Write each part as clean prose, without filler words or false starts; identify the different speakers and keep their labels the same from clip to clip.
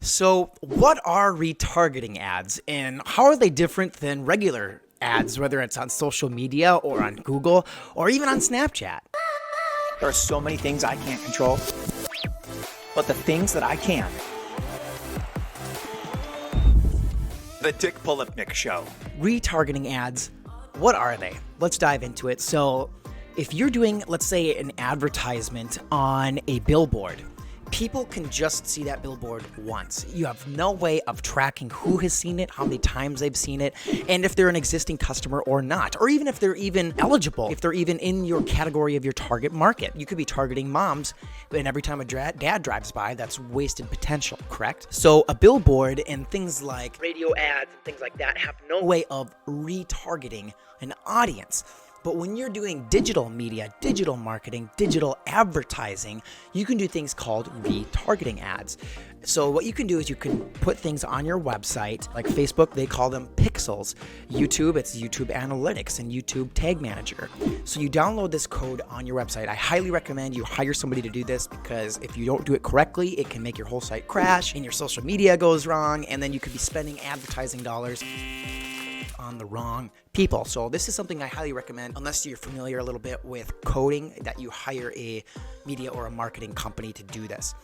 Speaker 1: So what are retargeting ads and how are they different than regular ads, whether it's on social media or on Google or even on Snapchat?
Speaker 2: There are so many things I can't control, but the things that I can. The Dick Polipnick Show.
Speaker 1: Retargeting ads, what are they? Let's dive into it. So if you're doing, let's say, an advertisement on a billboard, people can just see that billboard once. You have no way of tracking who has seen it, how many times they've seen it, and if they're an existing customer or not, or even if they're even eligible, if they're even in your category of your target market. You could be targeting moms, and every time a dad drives by, that's wasted potential, correct? So a billboard and things like radio ads and things like that have no way of retargeting an audience. But when you're doing digital media, digital marketing, digital advertising, you can do things called retargeting ads. So what you can do is you can put things on your website, like Facebook, they call them pixels. YouTube, it's YouTube Analytics and YouTube Tag Manager. So you download this code on your website. I highly recommend you hire somebody to do this because if you don't do it correctly, it can make your whole site crash and your social media goes wrong, and then you could be spending advertising dollars on the wrong people. So this is something I highly recommend, unless you're familiar a little bit with coding, that you hire a media or a marketing company to do this.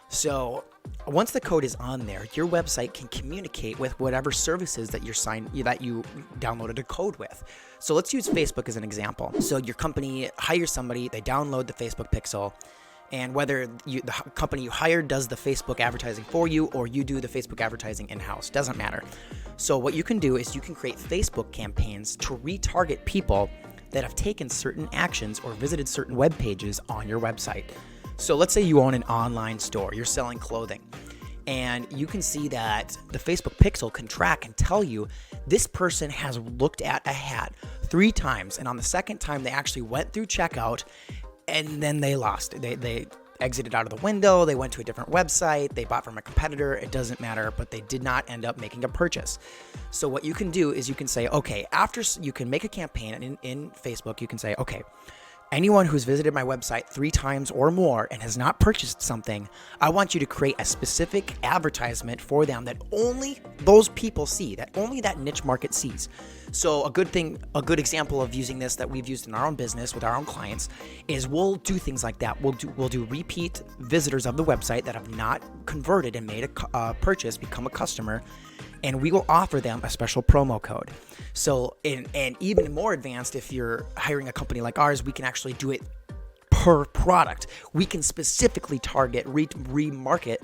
Speaker 1: So once the code is on there, your website can communicate with whatever services that you downloaded a code with. So let's use Facebook as an example. So your company hires somebody, they download the Facebook pixel, and whether the company you hired does the Facebook advertising for you or you do the Facebook advertising in-house, doesn't matter. So what you can do is you can create Facebook campaigns to retarget people that have taken certain actions or visited certain web pages on your website. So let's say you own an online store, you're selling clothing, and you can see that the Facebook pixel can track and tell you this person has looked at a hat 3 times, and on the second time they actually went through checkout and then they lost. They exited out of the window, they went to a different website, they bought from a competitor, it doesn't matter, but they did not end up making a purchase. So what you can do is you can say, okay, after you can make a campaign in Facebook, you can say, okay, anyone who's visited my website 3 times or more and has not purchased something, I want you to create a specific advertisement for them that only those people see, that only that niche market sees. So a good example of using this that we've used in our own business with our own clients is we'll do things like that. We'll do repeat visitors of the website that have not converted and made a purchase, become a customer, and we will offer them a special promo code. So, and even more advanced, if you're hiring a company like ours, we can actually do it per product. We can specifically target, remarket,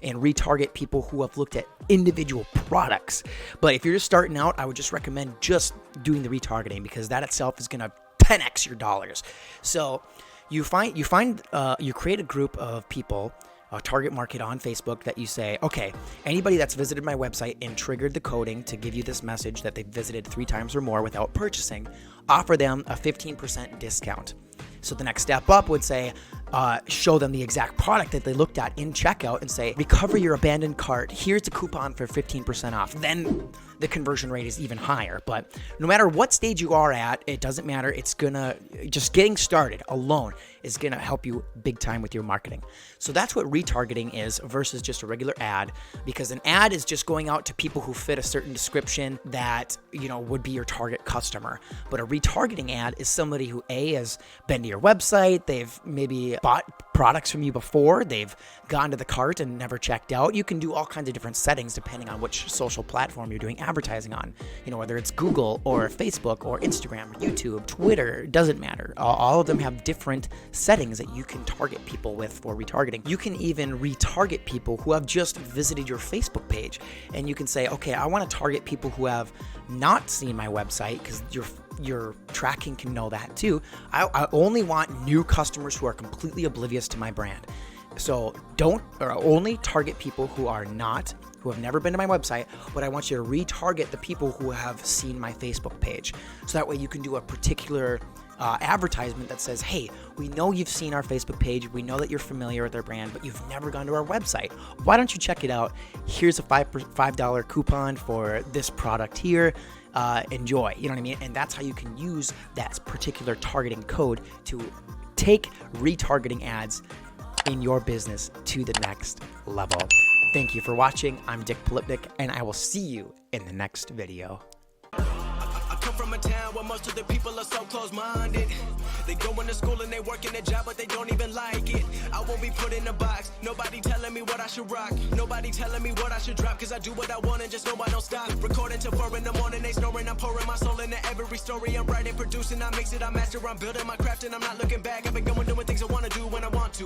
Speaker 1: and retarget people who have looked at individual products. But if you're just starting out, I would just recommend just doing the retargeting because that itself is going to 10x your dollars. So you create a group of people, a target market on Facebook that you say, okay, anybody that's visited my website and triggered the coding to give you this message that they've visited 3 times or more without purchasing, offer them a 15% discount. So the next step up would say, show them the exact product that they looked at in checkout and say, recover your abandoned cart. Here's a coupon for 15% off. Then the conversion rate is even higher. But no matter what stage you are at, it doesn't matter. Just getting started alone is gonna help you big time with your marketing. So that's what retargeting is versus just a regular ad, because an ad is just going out to people who fit a certain description that, would be your target customer. But a retargeting ad is somebody who has been to your website, they've maybe bought products from you before, they've gone to the cart and never checked out. You can do all kinds of different settings depending on which social platform you're doing advertising on. Whether it's Google or Facebook or Instagram or YouTube, Twitter, it doesn't matter. All of them have different settings that you can target people with for retargeting. You can even retarget people who have just visited your Facebook page, and you can say, okay, I want to target people who have not seen my website because your tracking can know that too. I only want new customers who are completely oblivious to my brand. So only target people who have never been to my website, but I want you to retarget the people who have seen my Facebook page. So that way you can do a particular advertisement that says, hey, we know you've seen our Facebook page, we know that you're familiar with our brand, but you've never gone to our website. Why don't you check it out? Here's a $5 coupon for this product here. Enjoy, you know what I mean? And that's how you can use that particular targeting code to take retargeting ads in your business to the next level. Thank you for watching. I'm Dick Polipnick, and I will see you in the next video.
Speaker 3: I come from a town where most of the people are so close-minded. They go into school and they work in a job, but they don't even like it. I won't be put in a box. Nobody telling me what I should rock. Nobody telling me what I should drop. Cause I do what I want and just know I don't stop. Recording till 4 in the morning, they snoring. I'm pouring my soul into every story. I'm writing, producing, I mix it, I master. I'm building my craft and I'm not looking back. I've been going doing things I wanna do when I want to.